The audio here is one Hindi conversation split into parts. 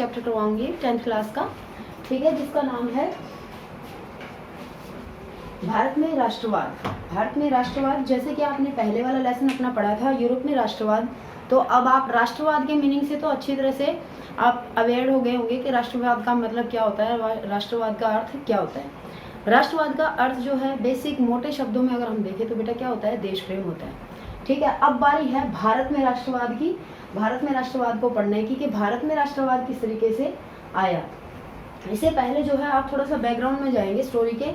चैप्टर करवाऊंगी 10th क्लास का, ठीक है, जिसका नाम है भारत में राष्ट्रवाद। भारत में राष्ट्रवाद, जैसे कि आपने पहले वाला लेसन अपना पढ़ा था यूरोप में राष्ट्रवाद, तो अब आप राष्ट्रवाद के मीनिंग से तो अच्छी तरह से आप अवेयर हो गए होंगे कि राष्ट्रवाद का मतलब क्या होता है, राष्ट्रवाद का अर्थ क्या होता है। राष्ट्रवाद का अर्थ जो है बेसिक मोटे शब्दों में अगर हम देखें तो बेटा क्या होता है, देश प्रेम होता है। ठीक है, अब बारी है भारत में राष्ट्रवाद की, भारत में राष्ट्रवाद को पढ़ने की कि भारत में राष्ट्रवाद किस तरीके से आया। इससे पहले जो है आप थोड़ा सा बैकग्राउंड में जाएंगे स्टोरी के।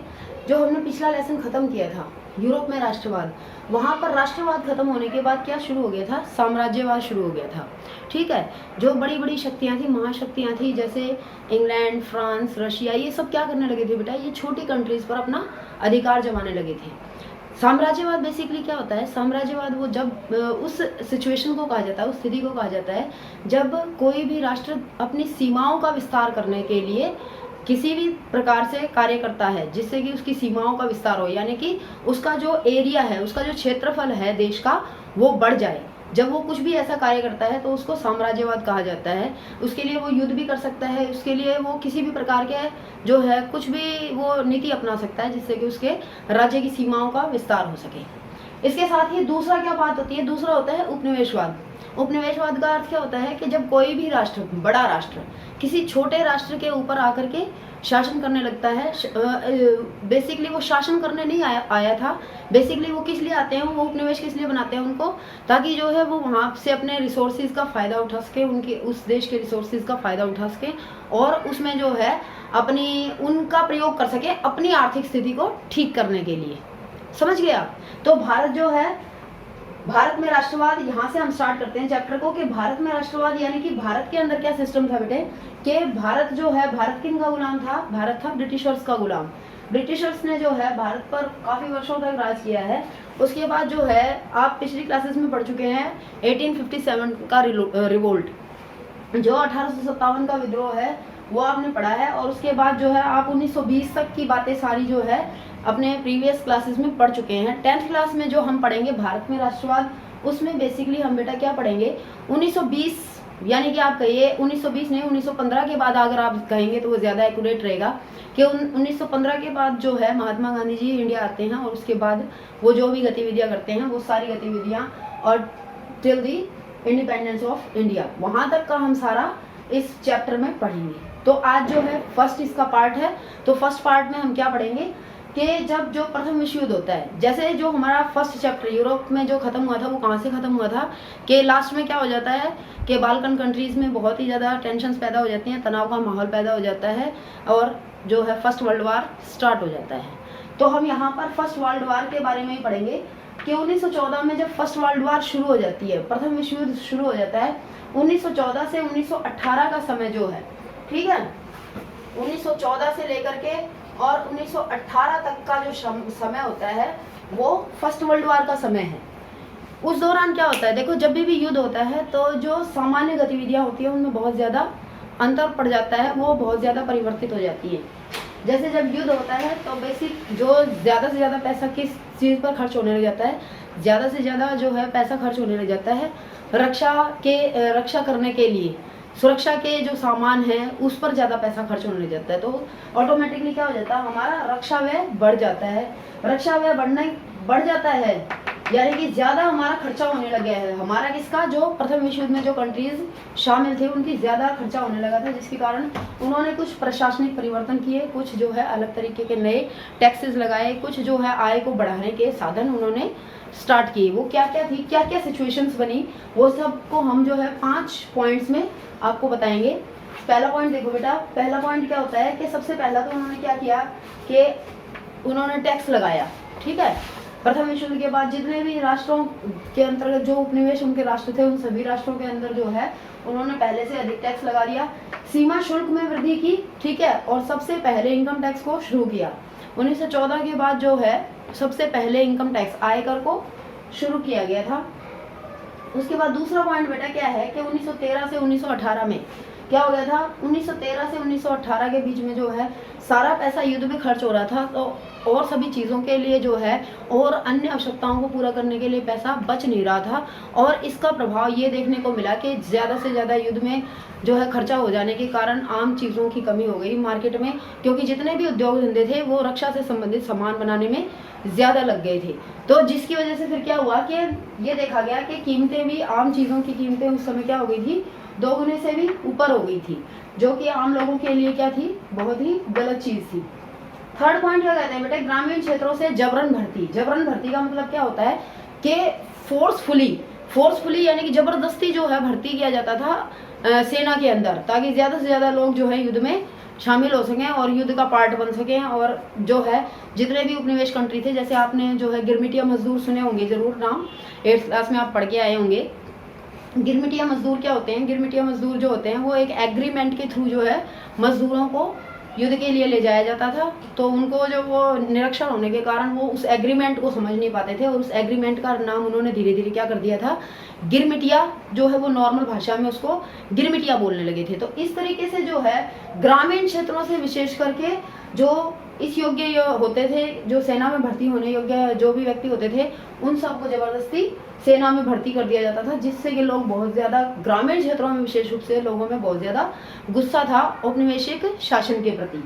जो हमने पिछला लेसन खत्म किया था यूरोप में राष्ट्रवाद, वहाँ पर राष्ट्रवाद खत्म होने के बाद क्या शुरू हो गया था, साम्राज्यवाद शुरू हो गया था। ठीक है, जो बड़ी बड़ी शक्तियाँ थी, महाशक्तियाँ थी, जैसे इंग्लैंड, फ्रांस, रशिया, ये सब क्या करने लगे थे बेटा, ये छोटी कंट्रीज पर अपना अधिकार जमाने लगे थे। साम्राज्यवाद बेसिकली क्या होता है, साम्राज्यवाद वो जब उस सिचुएशन को कहा जाता है, उस स्थिति को कहा जाता है जब कोई भी राष्ट्र अपनी सीमाओं का विस्तार करने के लिए किसी भी प्रकार से कार्य करता है जिससे कि उसकी सीमाओं का विस्तार हो, यानी कि उसका जो एरिया है, उसका जो क्षेत्रफल है देश का, वो बढ़ जाए। जब वो कुछ भी ऐसा कार्य करता है तो उसको साम्राज्यवाद कहा जाता है। उसके लिए वो युद्ध भी कर सकता है, उसके लिए वो किसी भी प्रकार के जो है कुछ भी वो नीति अपना सकता है जिससे कि उसके राज्य की सीमाओं का विस्तार हो सके। इसके साथ ही दूसरा क्या बात होती है, दूसरा होता है उपनिवेशवाद। उपनिवेशवाद का अर्थ क्या होता है कि जब कोई भी राष्ट्र, बड़ा राष्ट्र किसी छोटे राष्ट्र के ऊपर आकर के शासन करने लगता है। बेसिकली वो शासन करने नहीं आया था, बेसिकली वो किस लिए आते हैं, वो उपनिवेश किस लिए बनाते हैं उनको, ताकि जो है वो वहाँ से अपने रिसोर्सेज का फ़ायदा उठा सके, उनके उस देश के रिसोर्सेज का फ़ायदा उठा सके और उसमें जो है अपनी उनका प्रयोग कर सके अपनी आर्थिक स्थिति को ठीक करने के लिए। समझ गए आप। तो भारत जो है, भारत में राष्ट्रवाद, यहाँ से हम स्टार्ट करते हैं चैप्टर को कि भारत में राष्ट्रवाद यानी कि भारत के अंदर क्या सिस्टम था बेटे, कि भारत जो है, भारत किन का गुलाम था, भारत था ब्रिटिशर्स का गुलाम। ब्रिटिशर्स ने जो है भारत पर काफ़ी वर्षों तक राज किया है। उसके बाद जो है आप पिछली क्लासेस में पढ़ चुके हैं 1857 का रिवोल्ट, जो 1857 का विद्रोह है वो आपने पढ़ा है। और उसके बाद जो है आप 1920 तक की बातें सारी जो है अपने प्रीवियस क्लासेस में पढ़ चुके हैं। 10th क्लास में जो हम पढ़ेंगे भारत में राष्ट्रवाद, उसमें बेसिकली हम बेटा क्या पढ़ेंगे, 1920, यानी कि आप कहिए 1920 नहीं 1915 के बाद अगर आप कहेंगे तो वो ज़्यादा एक्यूरेट रहेगा कि 1915 के बाद जो है महात्मा गांधी जी इंडिया आते हैं और उसके बाद वो जो भी गतिविधियाँ करते हैं वो सारी गतिविधियाँ और till the independence of India, वहाँ तक का हम सारा इस चैप्टर में पढ़ेंगे। तो आज जो है फर्स्ट इसका पार्ट है। तो फर्स्ट पार्ट में हम क्या पढ़ेंगे कि जब जो प्रथम विश्व युद्ध होता है, जैसे जो हमारा फर्स्ट चैप्टर यूरोप में जो खत्म हुआ था वो कहाँ से खत्म हुआ था कि लास्ट में क्या हो जाता है कि बाल्कन कंट्रीज़ में बहुत ही ज़्यादा टेंशन्स पैदा हो जाती हैं, तनाव का माहौल पैदा हो जाता है और जो है फर्स्ट वर्ल्ड वार स्टार्ट हो जाता है। तो हम यहाँ पर फर्स्ट वर्ल्ड वार के बारे में ही पढ़ेंगे कि 1914 में जब फर्स्ट वर्ल्ड वार शुरू हो जाती है, प्रथम विश्व युद्ध शुरू हो जाता है, 1914 से 1918 का समय जो है, ठीक है, 1914 से लेकर के और 1918 तक का जो समय होता है वो फर्स्ट वर्ल्ड वार का समय है। उस दौरान क्या होता है, देखो जब भी युद्ध होता है तो जो सामान्य गतिविधियां होती है उनमें बहुत ज़्यादा अंतर पड़ जाता है, वो बहुत ज़्यादा परिवर्तित हो जाती है। जैसे जब युद्ध होता है तो बेसिक जो ज़्यादा से ज़्यादा पैसा किस चीज़ पर खर्च होने लग जाता है, ज़्यादा से ज़्यादा जो है पैसा खर्च होने लग जाता है रक्षा करने के लिए, सुरक्षा के जो सामान हैं उस पर ज़्यादा पैसा खर्च होने लग जाता है। तो ऑटोमेटिकली क्या हो जाता है, हमारा रक्षा व्यय बढ़ जाता है। रक्षा व्यय बढ़ जाता है यानी कि ज़्यादा हमारा खर्चा होने लग गया है। हमारा किसका, जो प्रथम विश्व युद्ध में जो कंट्रीज शामिल थे उनकी ज़्यादा खर्चा होने लगा था, जिसके कारण उन्होंने कुछ प्रशासनिक परिवर्तन किए, कुछ जो है अलग तरीके के नए टैक्सेस लगाए, कुछ जो है आय को बढ़ाने के साधन उन्होंने स्टार्ट किए। वो क्या क्या थी, क्या क्या सिचुएशंस बनी, वो सबको हम जो है 5 पॉइंट्स में आपको बताएंगे। पहला पॉइंट देखो बेटा, पहला पॉइंट क्या होता है कि सबसे पहला तो उन्होंने क्या किया कि उन्होंने टैक्स लगाया। ठीक है, प्रथम विश्व युद्ध के बाद जितने भी राष्ट्रों के अंतर्गत जो उपनिवेश उनके राष्ट्र थे उन सभी राष्ट्रों के अंदर जो है उन्होंने पहले से अधिक टैक्स लगा दिया। सीमा शुल्क में वृद्धि की, ठीक है, और सबसे पहले इनकम टैक्स को शुरू किया। 1914 के बाद जो है सबसे पहले इनकम टैक्स आयकर को शुरू किया गया था। उसके बाद दूसरा पॉइंट बेटा क्या है कि 1913 से 1918 में क्या हो गया था, 1913 से 1918 के बीच में जो है सारा पैसा युद्ध में खर्च हो रहा था। तो और सभी चीज़ों के लिए जो है और अन्य आवश्यकताओं को पूरा करने के लिए पैसा बच नहीं रहा था। और इसका प्रभाव ये देखने को मिला कि ज़्यादा से ज़्यादा युद्ध में जो है खर्चा हो जाने के कारण आम चीज़ों की कमी हो गई मार्केट में, क्योंकि जितने भी उद्योग धंधे थे वो रक्षा से संबंधित सामान बनाने में ज़्यादा लग गए थे। तो जिसकी वजह से फिर क्या हुआ कि ये देखा गया कि कीमतें भी, आम चीज़ों की कीमतें उस समय क्या हो गई थी, दोगुने से भी ऊपर हो गई थी, जो कि आम लोगों के लिए क्या थी, बहुत ही गलत चीज़ थी। थर्ड पॉइंट क्या कहते हैं बेटे, ग्रामीण क्षेत्रों से जबरन भर्ती। जबरन भर्ती का मतलब क्या होता है कि फोर्सफुली यानी कि जबरदस्ती जो है भर्ती किया जाता था सेना के अंदर, ताकि ज़्यादा से ज़्यादा लोग जो है युद्ध में शामिल हो सकें और युद्ध का पार्ट बन सकें। और जो है जितने भी उपनिवेश कंट्री थे, जैसे आपने जो है गिरमिटिया मजदूर सुने होंगे ज़रूर नाम, 8th क्लास में आप पढ़ के आए होंगे। गिरमिटिया मजदूर क्या होते हैं, गिरमिटिया मजदूर जो होते हैं वो एक एग्रीमेंट के थ्रू जो है मजदूरों को युद्ध के लिए ले जाया जाता था। तो उनको जो वो निरक्षर होने के कारण वो उस एग्रीमेंट को समझ नहीं पाते थे और उस एग्रीमेंट का नाम उन्होंने धीरे धीरे क्या कर दिया था, गिरमिटिया जो है वो नॉर्मल भाषा में उसको गिरमिटिया बोलने लगे थे। तो इस तरीके से जो है ग्रामीण क्षेत्रों से विशेष करके जो इस योग्य होते थे, जो सेना में भर्ती होने योग्य जो भी व्यक्ति होते थे, उन सबको जबरदस्ती सेना में भर्ती कर दिया जाता था, जिससे कि लोग बहुत ज़्यादा, ग्रामीण क्षेत्रों में विशेष रूप से लोगों में बहुत ज़्यादा गुस्सा था औपनिवेशिक शासन के प्रति।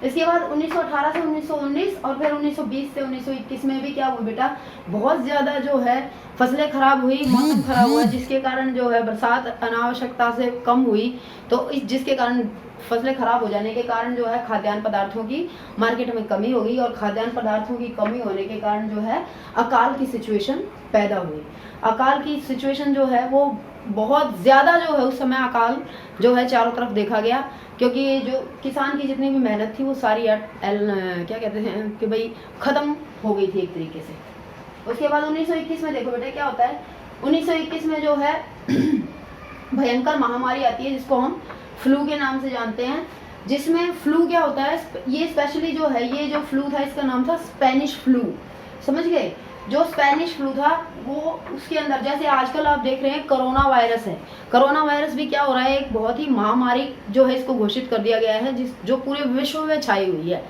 इसके बाद 1918 से 1919 और फिर 1920 से 1921 में भी क्या हुआ बेटा, बहुत ज़्यादा जो है फसलें खराब हुई, मौसम खराब हुआ, जिसके कारण जो है बरसात अनावश्यकता से कम हुई। तो जिसके कारण फसलें खराब हो जाने के कारण जो है खाद्यान्न पदार्थों की मार्केट में कमी हो गई और खाद्यान्न पदार्थों की कमी होने के कारण जो है अकाल की सिचुएशन पैदा हुई। अकाल की सिचुएशन जो है वो बहुत ज़्यादा जो है उस समय अकाल जो है चारों तरफ देखा गया, क्योंकि जो किसान की जितनी भी मेहनत थी वो सारी क्या कहते हैं कि भाई ख़त्म हो गई थी एक तरीके से। उसके बाद 1921 में देखो बेटे क्या होता है, 1921 में जो है भयंकर महामारी आती है जिसको हम फ्लू के नाम से जानते हैं। जिसमें फ्लू क्या होता है, ये स्पेशली जो है ये जो फ्लू था इसका नाम था स्पेनिश फ्लू, समझ गए। जो स्पेनिश फ्लू था वो उसके अंदर, जैसे आजकल आप देख रहे हैं कोरोना वायरस है, कोरोना वायरस भी क्या हो रहा है, एक बहुत ही महामारी जो है इसको घोषित कर दिया गया है जो पूरे विश्व में छाई हुई है,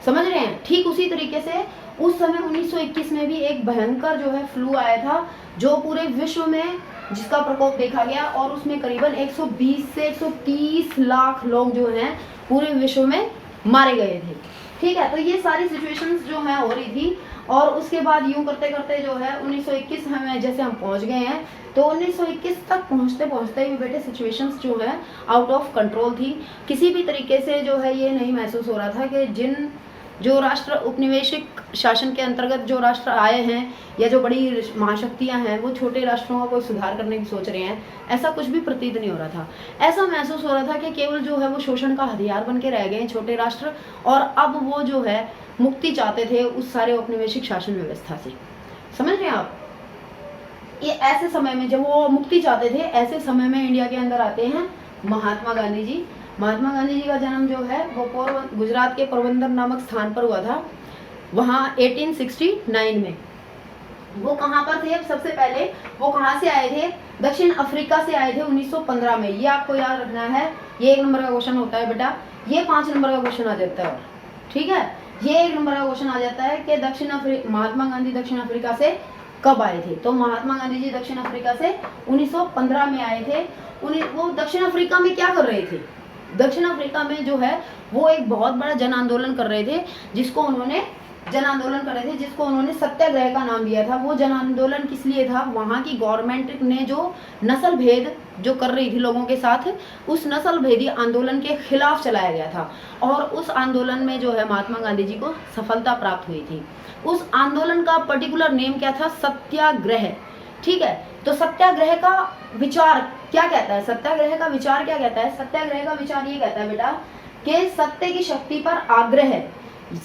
समझ रहे हैं। ठीक उसी तरीके से उस समय 1921 में भी एक भयंकर जो है फ्लू आया था जो पूरे विश्व में जिसका प्रकोप देखा गया, और उसमें करीबन 120 से 130 लाख लोग जो हैं पूरे विश्व में मारे गए थे। ठीक है, तो ये सारी सिचुएशंस जो है हो रही थी। और उसके बाद यूं करते करते जो है 1921 में जैसे हम पहुंच गए हैं, तो 1921 तक पहुंचते पहुंचते भी बेटे सिचुएशंस जो है आउट ऑफ कंट्रोल थी। किसी भी तरीके से जो है ये नहीं महसूस हो रहा था कि जो राष्ट्र उपनिवेशिक शासन के अंतर्गत जो राष्ट्र आए हैं या जो बड़ी महाशक्तियां हैं वो छोटे राष्ट्रों का कोई सुधार करने की सोच रहे हैं, ऐसा कुछ भी प्रतीत नहीं हो रहा था। ऐसा महसूस हो रहा था कि केवल जो है वो शोषण का हथियार बन के रह गए छोटे राष्ट्र, और अब वो जो है मुक्ति चाहते थे उस सारे औपनिवेशिक शासन व्यवस्था से, समझ रहे हैं आप। ये ऐसे समय में जब वो मुक्ति चाहते थे, ऐसे समय में इंडिया के अंदर आते हैं महात्मा गांधी जी। महात्मा गांधी जी का जन्म जो है वो गुजरात के पोरबंदर नामक स्थान पर हुआ था, वहाँ 1869 में। वो कहाँ पर थे, सबसे पहले वो कहाँ से आए थे, दक्षिण अफ्रीका से आए थे 1915 में। ये आपको याद रखना है, ये 1 नंबर का क्वेश्चन होता है बेटा, ये 5 नंबर का क्वेश्चन आ जाता है, ठीक है। ये 1 नंबर का क्वेश्चन आ जाता है कि महात्मा गांधी दक्षिण अफ्रीका से कब आए थे। तो महात्मा गांधी जी दक्षिण अफ्रीका से 1915 में आए थे। वो दक्षिण अफ्रीका में क्या कर रहे थे, दक्षिण अफ्रीका में जो है वो एक बहुत बड़ा जन आंदोलन कर रहे थे, जिसको उन्होंने सत्याग्रह का नाम दिया था। वो जन आंदोलन किस लिए था, वहाँ की गवर्नमेंट ने जो नस्ल भेद जो कर रही थी लोगों के साथ, उस नस्ल भेदी आंदोलन के खिलाफ चलाया गया था। और उस आंदोलन में जो है महात्मा गांधी जी को सफलता प्राप्त हुई थी। उस आंदोलन का पर्टिकुलर नेम क्या था, सत्याग्रह, ठीक है। तो सत्याग्रह का विचार क्या कहता है, सत्याग्रह का विचार क्या कहता है, सत्याग्रह का विचार ये कहता है बेटा कि सत्य की शक्ति पर आग्रह,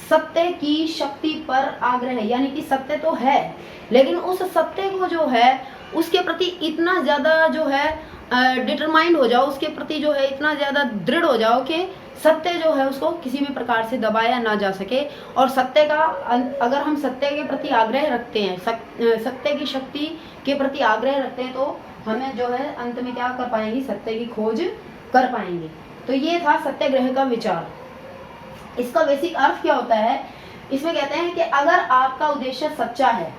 सत्य की शक्ति पर आग्रह, यानी कि सत्य तो है लेकिन उस सत्य को जो है उसके प्रति इतना ज्यादा जो है डिटरमाइंड हो जाओ, उसके प्रति जो है इतना ज्यादा दृढ़ हो जाओ कि सत्य जो है उसको किसी भी प्रकार से दबाया ना जा सके। और सत्य का, अगर हम सत्य के प्रति आग्रह रखते हैं, सत्य की शक्ति के प्रति आग्रह रखते हैं, तो हमें जो है अंत में क्या कर पाएंगे, सत्य की खोज कर पाएंगे। तो ये था सत्याग्रह का विचार। इसका बेसिक अर्थ क्या होता है इसमें कहते हैं कि अगर आपका उद्देश्य सच्चा है,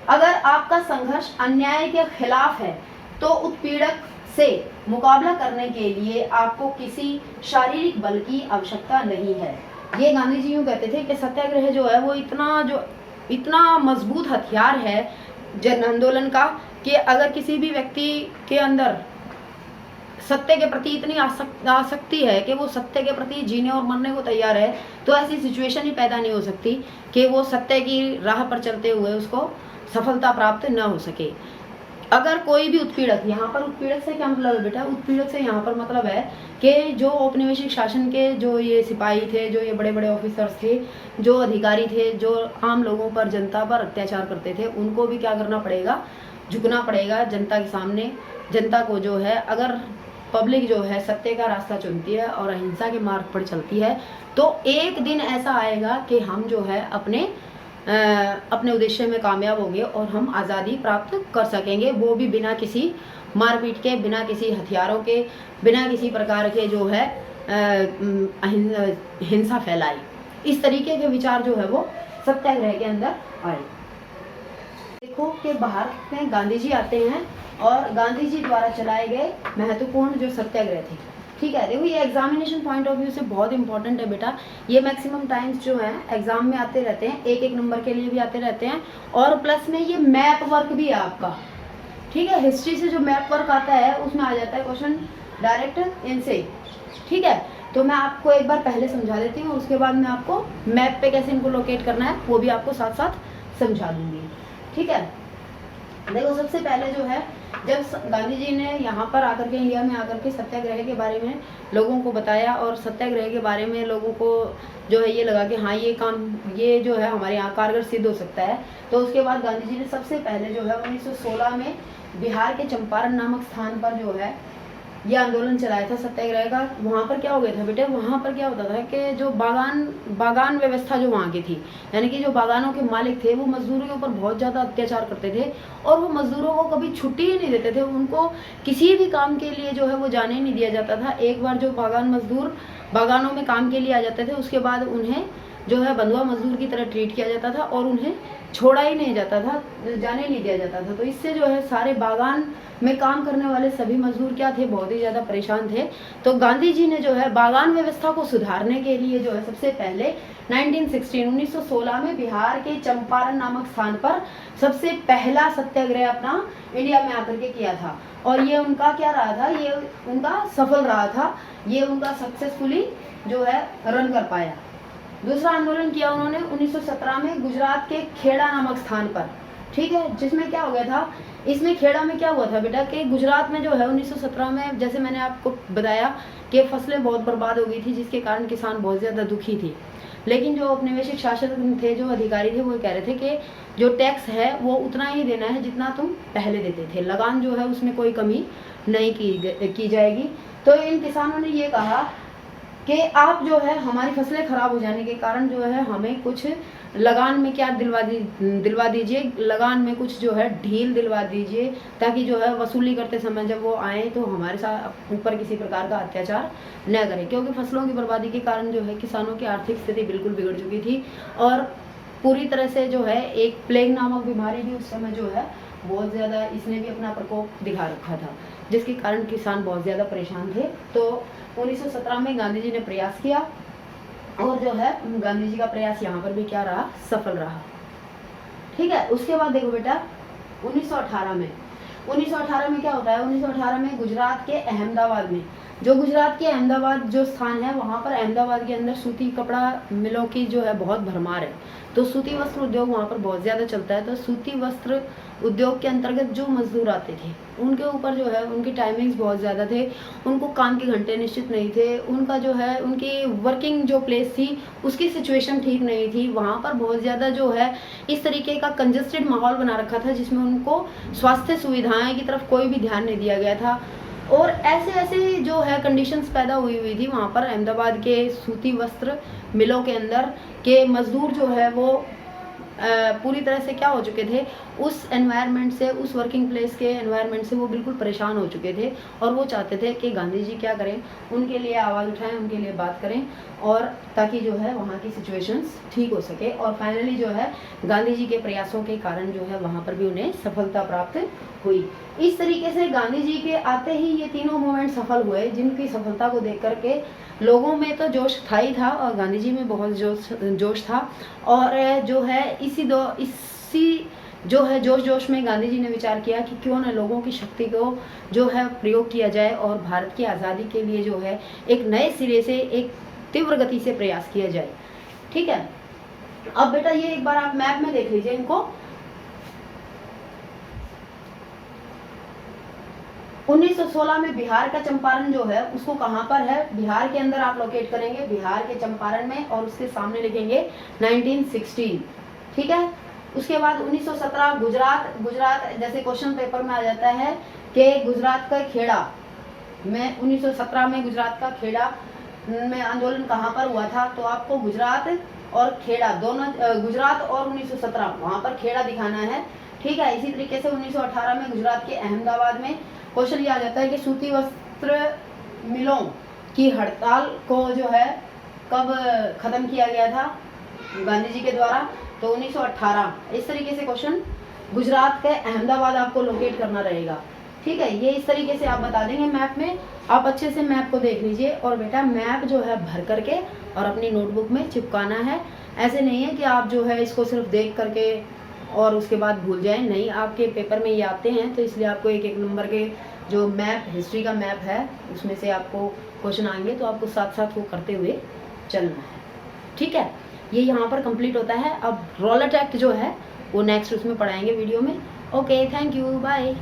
अगर आपका संघर्ष अन्याय के खिलाफ है, तो उत्पीड़क से मुकाबला करने के लिए आपको किसी शारीरिक बल की आवश्यकता नहीं है। ये गांधी जी यूँ कहते थे कि सत्याग्रह जो है वो इतना मजबूत हथियार है जन आंदोलन का कि अगर किसी भी व्यक्ति के अंदर सत्य के प्रति इतनी आसक्ति है कि वो सत्य के प्रति जीने और मरने को तैयार है, तो ऐसी सिचुएशन ही पैदा नहीं हो सकती कि वो सत्य की राह पर चलते हुए उसको सफलता प्राप्त न हो सके। अगर कोई भी उत्पीड़क, यहाँ पर उत्पीड़क से क्या मतलब है बेटा? उत्पीड़क से यहाँ पर मतलब है कि जो औपनिवेशिक शासन के जो ये सिपाही थे, जो ये बड़े बड़े ऑफिसर्स थे, जो अधिकारी थे, जो आम लोगों पर, जनता पर अत्याचार करते थे, उनको भी क्या करना पड़ेगा? झुकना पड़ेगा जनता के सामने। जनता को जो है, अगर पब्लिक जो है सत्य का रास्ता चुनती है और अहिंसा के मार्ग पर चलती है, तो एक दिन ऐसा आएगा कि हम जो है अपने उद्देश्य में कामयाब होंगे और हम आज़ादी प्राप्त कर सकेंगे, वो भी बिना किसी मारपीट के, बिना किसी हथियारों के, बिना किसी प्रकार के जो है हिंसा फैलाई। इस तरीके के विचार जो है वो सत्याग्रह के अंदर आए। देखो कि भारत में गांधी जी आते हैं और गांधी जी द्वारा चलाए गए महत्वपूर्ण जो सत्याग्रह थे, ठीक है। देखो ये एग्जामिनेशन पॉइंट ऑफ व्यू से बहुत इंपॉर्टेंट है बेटा। ये मैक्सिमम टाइम्स जो है एग्जाम में आते रहते हैं, एक एक नंबर के लिए भी आते रहते हैं, और प्लस में ये मैप वर्क भी है आपका, ठीक है। हिस्ट्री से जो मैप वर्क आता है उसमें आ जाता है क्वेश्चन डायरेक्ट इनसे, ठीक है। तो मैं आपको एक बार पहले समझा देती हूँ, उसके बाद मैं आपको मैप पे कैसे इनको लोकेट करना है वो भी आपको साथ साथ समझा दूंगी, ठीक है। देखो सबसे पहले जो है, जब गांधी जी ने यहाँ पर आकर के, इंडिया में आकर के सत्याग्रह के बारे में लोगों को बताया और सत्याग्रह के बारे में लोगों को जो है ये लगा कि हाँ ये काम, ये जो है हमारे यहाँ कारगर सिद्ध हो सकता है, तो उसके बाद गांधी जी ने सबसे पहले जो है 1916 में बिहार के चंपारण नामक स्थान पर जो है ये आंदोलन चलाया था सत्याग्रह का। वहाँ पर क्या हो गया था बेटे? वहाँ पर क्या होता था कि जो बागान व्यवस्था जो वहाँ की थी, यानी कि जो बागानों के मालिक थे वो मजदूरों के ऊपर बहुत ज़्यादा अत्याचार करते थे और वो मजदूरों को कभी छुट्टी ही नहीं देते थे। उनको किसी भी काम के लिए जो है वो जाने ही नहीं दिया जाता था। एक बार जो बागान मजदूर बागानों में काम के लिए आ जाते थे, उसके बाद उन्हें जो है बंधुआ मजदूर की तरह ट्रीट किया जाता था और उन्हें छोड़ा ही नहीं जाता था, जाने नहीं दिया जाता था। तो इससे जो है सारे बागान में काम करने वाले सभी मजदूर क्या थे? बहुत ही ज़्यादा परेशान थे। तो गांधी जी ने जो है बागान व्यवस्था को सुधारने के लिए जो है सबसे पहले 1916 में बिहार के चंपारण नामक स्थान पर सबसे पहला सत्याग्रह अपना इंडिया में आकर के किया था। और ये उनका क्या रहा था? ये उनका सफल रहा था, ये उनका सक्सेसफुली जो है रन कर पाया। दूसरा आंदोलन किया उन्होंने 1917 में गुजरात के खेड़ा नामक स्थान पर, ठीक है, जिसमें क्या हो गया था? इसमें खेड़ा में क्या हुआ था बेटा कि गुजरात में जो है 1917 में, जैसे मैंने आपको बताया कि फसलें बहुत बर्बाद हो गई थी, जिसके कारण किसान बहुत ज़्यादा दुखी थे। लेकिन जो औपनिवेशिक शासक थे, जो अधिकारी थे, वो कह रहे थे कि जो टैक्स है वो उतना ही देना है जितना तुम पहले देते थे, लगान जो है उसमें कोई कमी नहीं की जाएगी। तो इन किसानों ने ये कहा कि आप जो है हमारी फसलें खराब हो जाने के कारण जो है हमें कुछ लगान में क्या दिलवा दीजिए, लगान में कुछ जो है ढील दिलवा दीजिए, ताकि जो है वसूली करते समय जब वो आए तो हमारे साथ ऊपर किसी प्रकार का अत्याचार न करें। क्योंकि फसलों की बर्बादी के कारण जो है किसानों की आर्थिक स्थिति बिल्कुल बिगड़ चुकी थी और पूरी तरह से जो है एक प्लेग नामक बीमारी भी उस समय जो है बहुत ज़्यादा, इसने भी अपना प्रकोप दिखा रखा था, जिसके कारण किसान बहुत ज़्यादा परेशान थे। तो 1917 में गांधी जी ने प्रयास किया और जो है गांधी जी का प्रयास यहाँ पर भी क्या रहा? सफल रहा, ठीक है। उसके बाद देखो बेटा 1918 में क्या होता है? 1918 में गुजरात के अहमदाबाद में, जो गुजरात के अहमदाबाद जो स्थान है, वहाँ पर अहमदाबाद के अंदर सूती कपड़ा मिलों की जो है बहुत भरमार है। तो सूती वस्त्र उद्योग वहाँ पर बहुत ज़्यादा चलता है। तो सूती वस्त्र उद्योग के अंतर्गत जो मजदूर आते थे उनके ऊपर जो है उनकी टाइमिंग्स बहुत ज़्यादा थे, उनको काम के घंटे निश्चित नहीं थे, उनका जो है उनकी वर्किंग जो प्लेस थी उसकी सिचुएशन ठीक नहीं थी। वहाँ पर बहुत ज़्यादा जो है इस तरीके का कंजस्टेड माहौल बना रखा था, जिसमें उनको स्वास्थ्य सुविधाएं की तरफ कोई भी ध्यान नहीं दिया गया था। और ऐसे जो है कंडीशंस पैदा हुई थी वहाँ पर अहमदाबाद के सूती वस्त्र मिलों के अंदर के मजदूर जो है वो पूरी तरह से क्या हो चुके थे, उस एनवायरनमेंट से, उस वर्किंग प्लेस के एनवायरनमेंट से वो बिल्कुल परेशान हो चुके थे और वो चाहते थे कि गांधी जी क्या करें, उनके लिए आवाज़ उठाएं, उनके लिए बात करें और ताकि जो है वहाँ की सिचुएशंस ठीक हो सके। और फाइनली जो है गांधी जी के प्रयासों के कारण जो है वहाँ पर भी उन्हें सफलता प्राप्त हुई। इस तरीके से गांधी जी के आते ही ये तीनों मूवमेंट सफल हुए, जिनकी सफलता को देख करके लोगों में तो जोश था ही था और गांधी जी में बहुत जोश था। और जो है इसी जो है जोश में गांधी जी ने विचार किया कि क्यों न लोगों की शक्ति को जो है प्रयोग किया जाए और भारत की आज़ादी के लिए जो है एक नए सिरे से, एक तीव्र गति से प्रयास किया जाए। ठीक है, अब बेटा ये एक बार आप मैप में देख लीजिए इनको। 1916 में बिहार का चंपारण जो है उसको कहाँ पर है, बिहार के अंदर आप लोकेट करेंगे, बिहार के चंपारण में, और उसके सामने लिखेंगे 1916। ठीक है, उसके बाद 1917 गुजरात जैसे क्वेश्चन पेपर में आ जाता है कि गुजरात का खेड़ा में 1917 में गुजरात का खेड़ा में आंदोलन कहाँ पर हुआ था, तो आपको गुजरात और खेड़ा दोनों, गुजरात और 1917 वहाँ पर खेड़ा दिखाना है। ठीक है, इसी तरीके से 1918 में गुजरात के अहमदाबाद में क्वेश्चन ये आ जाता है कि सूती वस्त्र मिलों की हड़ताल को जो है कब खत्म किया गया था गांधी जी के द्वारा, तो 1918। इस तरीके से क्वेश्चन गुजरात के अहमदाबाद आपको लोकेट करना रहेगा। ठीक है, ये इस तरीके से आप बता देंगे मैप में। आप अच्छे से मैप को देख लीजिए और बेटा मैप जो है भर करके और अपनी नोटबुक में चिपकाना है। ऐसे नहीं है कि आप जो है इसको सिर्फ देख करके और उसके बाद भूल जाएं, नहीं, आपके पेपर में ये आते हैं तो इसलिए आपको एक एक नंबर के जो मैप, हिस्ट्री का मैप है उसमें से आपको क्वेश्चन आएंगे, तो आपको साथ साथ वो करते हुए चलना है। ठीक है, ये यहाँ पर कंप्लीट होता है। अब रोलेट एक्ट जो है वो नेक्स्ट उसमें पढ़ाएंगे वीडियो में। Okay, thank you, bye.